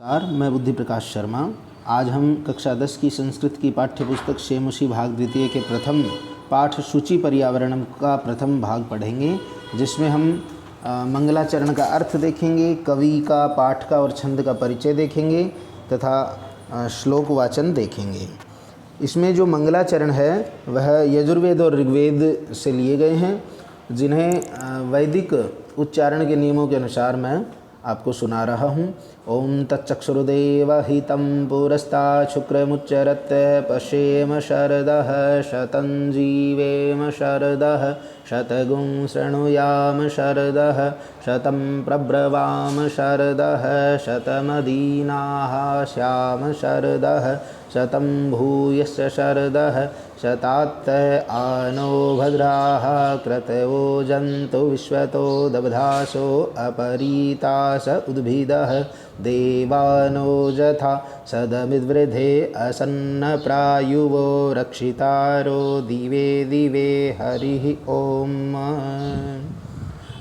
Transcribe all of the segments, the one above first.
नमस्कार, मैं बुद्धि प्रकाश शर्मा। आज हम कक्षा 10 की संस्कृत की पाठ्य पुस्तक शेमुषी भाग द्वितीय के प्रथम पाठ शुचि पर्यावरणम का प्रथम भाग पढ़ेंगे, जिसमें हम मंगलाचरण का अर्थ देखेंगे, कवि का, पाठ का और छंद का परिचय देखेंगे तथा श्लोक वाचन देखेंगे। इसमें जो मंगलाचरण है वह यजुर्वेद और ऋग्वेद से लिए गए हैं, जिन्हें वैदिक उच्चारण के नियमों के अनुसार मैं आपको सुना रहा हूँ। ओम तच्चक्षुरुदेव हितं पुरस्तात् शुक्रमुच्चरत् पश्येम शरदः शतं जीवेम शरदः शतगुं शृणुयाम शरदः शतं प्रब्रवाम शरदः शतमदीनाः स्याम शरदः शतं भूयश्च शरदः शतात् आनो भद्राः क्रतवो जन्तु विश्वतो दबधासो अपरीतास उद्भिदः देवानो जथा सदमिद्वृधे असन्नप्रायुवो रक्षितारो दिवे दिवे हरिः ओम।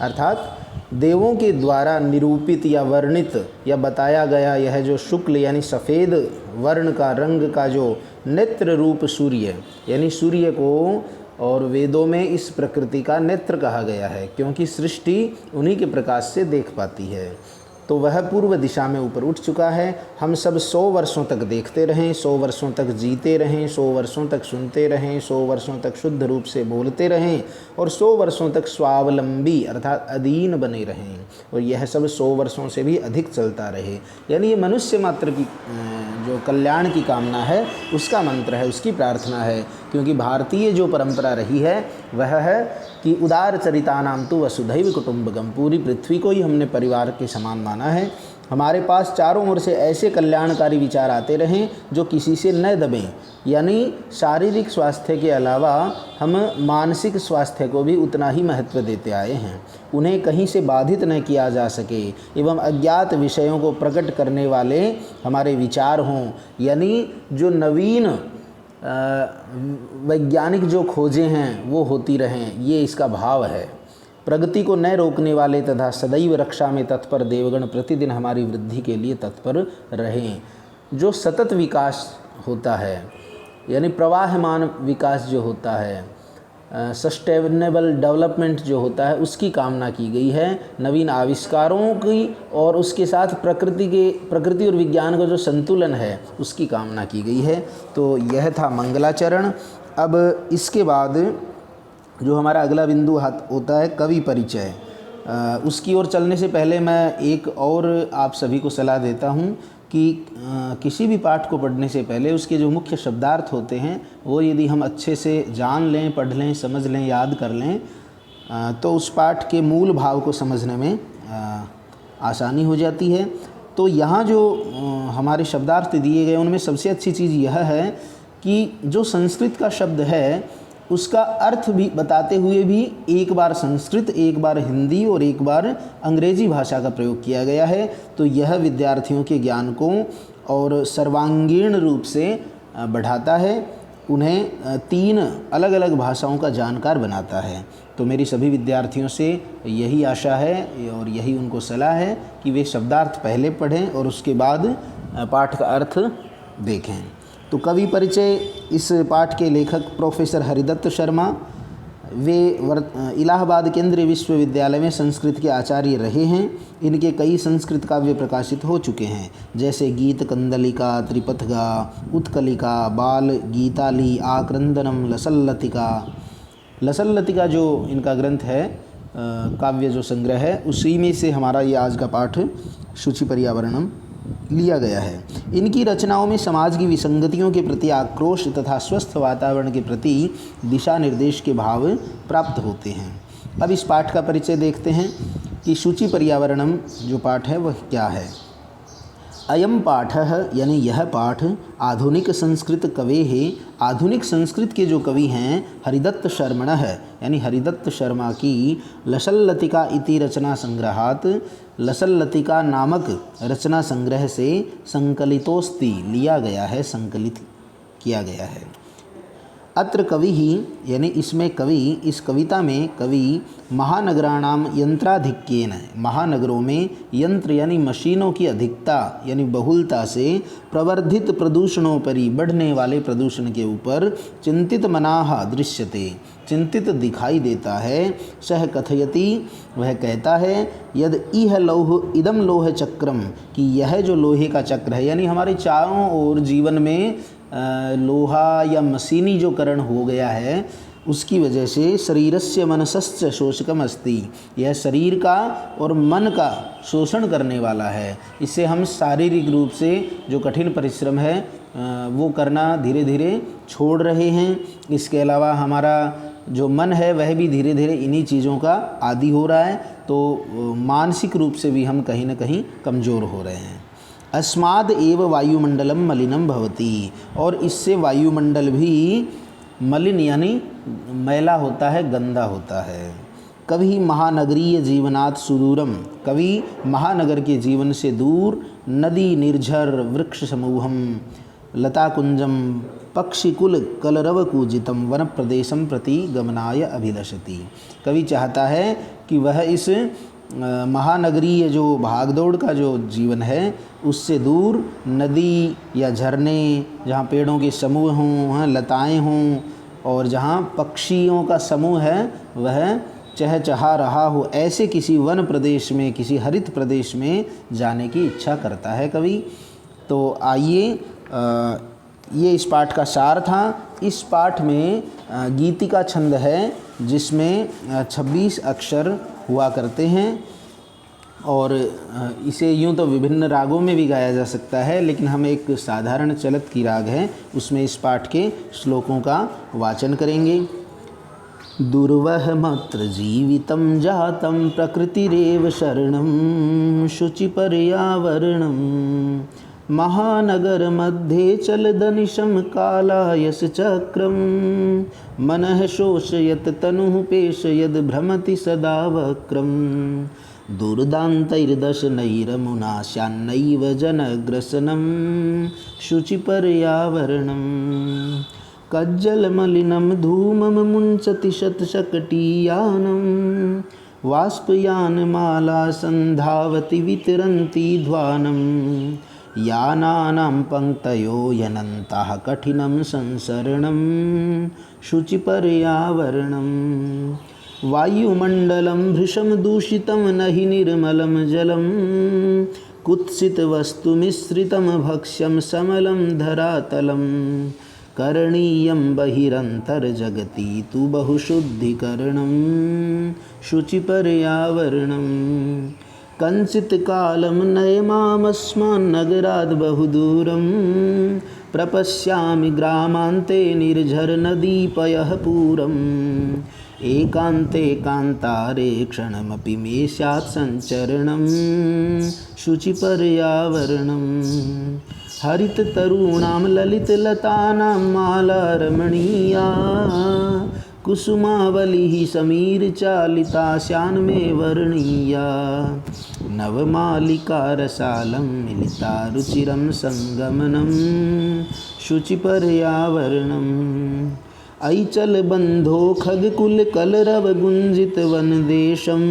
अर्थात देवों के द्वारा निरूपित या वर्णित या बताया गया यह जो शुक्ल यानी सफ़ेद वर्ण का रंग का जो नेत्र रूप सूर्य यानी सूर्य को और वेदों में इस प्रकृति का नेत्र कहा गया है, क्योंकि सृष्टि उन्हीं के प्रकाश से देख पाती है। तो वह पूर्व दिशा में ऊपर उठ चुका है। हम सब 100 वर्षों तक देखते रहें, 100 वर्षों तक जीते रहें, 100 वर्षों तक सुनते रहें, 100 वर्षों तक शुद्ध रूप से बोलते रहें और 100 वर्षों तक स्वावलंबी अर्थात अधीन बने रहें, और यह सब 100 वर्षों से भी अधिक चलता रहे। यानी ये मनुष्य मात्र की जो कल्याण की कामना है उसका मंत्र है, उसकी प्रार्थना है। क्योंकि भारतीय जो परंपरा रही है वह है कि उदार चरितानाम तु वसुधैव कुटुंबकम, पूरी पृथ्वी को ही हमने परिवार के समान माना है। हमारे पास चारों ओर से ऐसे कल्याणकारी विचार आते रहें जो किसी से न दबें, यानी शारीरिक स्वास्थ्य के अलावा हम मानसिक स्वास्थ्य को भी उतना ही महत्व देते आए हैं। उन्हें कहीं से बाधित न किया जा सके एवं अज्ञात विषयों को प्रकट करने वाले हमारे विचार हों, यानी जो नवीन वैज्ञानिक जो खोजें हैं वो होती रहें, ये इसका भाव है। प्रगति को न रोकने वाले तथा सदैव रक्षा में तत्पर देवगण प्रतिदिन हमारी वृद्धि के लिए तत्पर रहें। जो सतत विकास होता है यानी प्रवाहमान विकास जो होता है, सस्टेनेबल डेवलपमेंट जो होता है, उसकी कामना की गई है। नवीन आविष्कारों की और उसके साथ प्रकृति और विज्ञान का जो संतुलन है उसकी कामना की गई है। तो यह था मंगलाचरण। अब इसके बाद जो हमारा अगला बिंदु होता है कवि परिचय। उसकी ओर चलने से पहले मैं एक और आप सभी को सलाह देता हूँ कि किसी भी पाठ को पढ़ने से पहले उसके जो मुख्य शब्दार्थ होते हैं वो यदि हम अच्छे से जान लें, पढ़ लें, समझ लें, याद कर लें, तो उस पाठ के मूल भाव को समझने में आसानी हो जाती है। तो यहाँ जो हमारे शब्दार्थ दिए गए उनमें सबसे अच्छी चीज़ यह है कि जो संस्कृत का शब्द है उसका अर्थ भी बताते हुए भी एक बार संस्कृत, एक बार हिंदी और एक बार अंग्रेजी भाषा का प्रयोग किया गया है। तो यह विद्यार्थियों के ज्ञान को और सर्वांगीण रूप से बढ़ाता है, उन्हें 3 अलग अलग भाषाओं का जानकार बनाता है। तो मेरी सभी विद्यार्थियों से यही आशा है और यही उनको सलाह है कि वे शब्दार्थ पहले पढ़ें और उसके बाद पाठ का अर्थ देखें। तो कवि परिचय, इस पाठ के लेखक प्रोफेसर हरिदत्त शर्मा, वे इलाहाबाद केंद्रीय विश्वविद्यालय में संस्कृत के आचार्य रहे हैं। इनके कई संस्कृत काव्य प्रकाशित हो चुके हैं, जैसे गीत कंदलिका, त्रिपथगा, उत्कलिका, बाल गीताली, आक्रंदनम, लसल्लतिका। लसल्लतिका जो इनका ग्रंथ है, काव्य जो संग्रह है, उसी में से हमारा ये आज का पाठ शुचि पर्यावरणम लिया गया है। इनकी रचनाओं में समाज की विसंगतियों के प्रति आक्रोश तथा स्वस्थ वातावरण के प्रति दिशा निर्देश के भाव प्राप्त होते हैं। अब इस पाठ का परिचय देखते हैं कि शुचि पर्यावरणम जो पाठ है वह क्या है। अयम पाठ यानी यह पाठ आधुनिक संस्कृत कवे है, आधुनिक संस्कृत के जो कवि हैं हरिदत्त शर्मण है, यानी हरिदत्त शर्मा की लसल्लतिका इति रचना संग्रहात, लसल्लतिका नामक रचना संग्रह से संकलितोस्ति लिया गया है, संकलित किया गया है। अत्र कवि ही यानी इसमें कवि, इस कविता में कवि महानगराणाम यंत्राधिक्येन, महानगरों में यंत्र यानी मशीनों की अधिकता यानी बहुलता से प्रवर्धित प्रदूषणोपरि, बढ़ने वाले प्रदूषण के ऊपर चिंतित मनाह दृश्यते, चिंतित दिखाई देता है। सह कथयति, वह कहता है, यद इह लौह इदम लोह चक्रम, कि यह जो लोहे का चक्र है यानी हमारे चारों ओर जीवन में लोहा या मशीनी जो करण हो गया है उसकी वजह से शरीरस्य मनसस्य शोषकम अस्ति, यह शरीर का और मन का शोषण करने वाला है। इससे हम शारीरिक रूप से जो कठिन परिश्रम है वो करना धीरे धीरे छोड़ रहे हैं। इसके अलावा हमारा जो मन है वह भी धीरे धीरे इन्हीं चीज़ों का आदी हो रहा है, तो मानसिक रूप से भी हम कहीं ना कहीं कमज़ोर हो रहे हैं। अस्माद एव वायुमंडलम मलिनम भवति, और इससे वायुमंडल भी मलिन यानी मैला होता है, गंदा होता है। कवि महानगरीय जीवनात् सुदूरम, कवि महानगर के जीवन से दूर नदी निर्झर वृक्ष समूहम लताकुंजम पक्षिकुल कलरवकूजितम वन प्रदेशम प्रति गमनाय अभिलषति। कवि चाहता है कि वह इस महानगरीय जो भागदौड़ का जो जीवन है उससे दूर नदी या झरने, जहाँ पेड़ों के समूह हों, लताएं हों, और जहाँ पक्षियों का समूह है वह चहचहा रहा हो, ऐसे किसी वन प्रदेश में, किसी हरित प्रदेश में जाने की इच्छा करता है कवि। तो आइए, ये इस पाठ का सार था। इस पाठ में गीतिका छंद है जिसमें 26 अक्षर हुआ करते हैं, और इसे यूँ तो विभिन्न रागों में भी गाया जा सकता है, लेकिन हम एक साधारण चलत की राग है उसमें इस पाठ के श्लोकों का वाचन करेंगे। दुर्वह मत्र जीवितं जातं प्रकृतिरेव शरणं शुचिपर्यावरणं महानगर मध्ये चलदनिशं कालायस चक्रं मनः शोषयत तनुः पेशयद भ्रमति सदा वक्रं दुर्दान्तैर्दशनैरमुना स्यान्नैव जनग्रसनं शुचिपर्यावरणं कज्जलमलिनं धूमं मुञ्चति शतशकटीयानं वाष्पयानमाला सन्धावति वितरन्ति ध्वानं यानानां पङ्क्तयो यनन्तः कठिनं संसरणं शुचिपर्यावरणं वायुमण्डलं भृशं दूषितं नहि निर्मलं जलं कुत्सितवस्तुमिश्रितं भक्ष्यं समलं धरातलं करणीयं बहिरन्तर्जगति तु बहुशुद्धिकरणं शुचिपर्यावरणं कञ्चित् कालं नयमामस्मान्नगराद् बहुदूरं प्रपश्यामि ग्रामान्ते निर्झरनदीपयः पूरम् एकान्ते कान्तारे क्षणमपि मे स्यात् सञ्चरणं शुचिपर्यावरणं हरिततरूणां ललितलतानां माला रमणीया कुसुमावलिः समीरचालिता स्यान्मे वर्णीया नवमालिका रसालं मिलिता रुचिरं सङ्गमनं शुचिपर्यावरणम् ऐचलबन्धो खगकुलकलरवगुञ्जितवनदेशं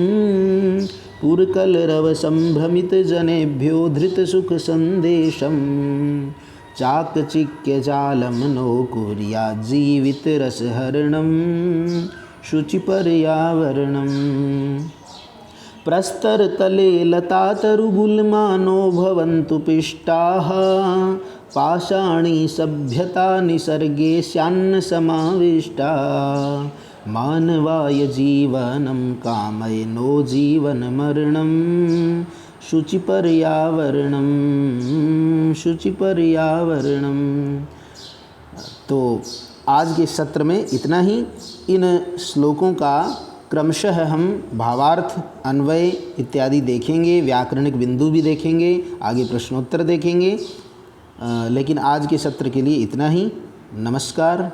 पुरकलरवसम्भ्रमितजनेभ्यो धृतसुखसन्देशं चाकचिक्यजालं नो कुर्याज्जीवितरसहरणं शुचिपर्यावरणं प्रस्तरतले लतातरुगुल्मानो भवन्तु पिष्टाः पाषाणी सभ्यता निसर्गे स्यान्न समाविष्टा मानवाय जीवनं कामयनो जीवनमरणं शुचिपर्यावरणं शुचिपर्यावरणं। तो आज के सत्र में इतना ही। इन श्लोकों का क्रमशः हम भावार्थ, अन्वय इत्यादि देखेंगे, व्याकरणिक बिंदु भी देखेंगे, आगे प्रश्नोत्तर देखेंगे। लेकिन आज के सत्र के लिए इतना ही। नमस्कार।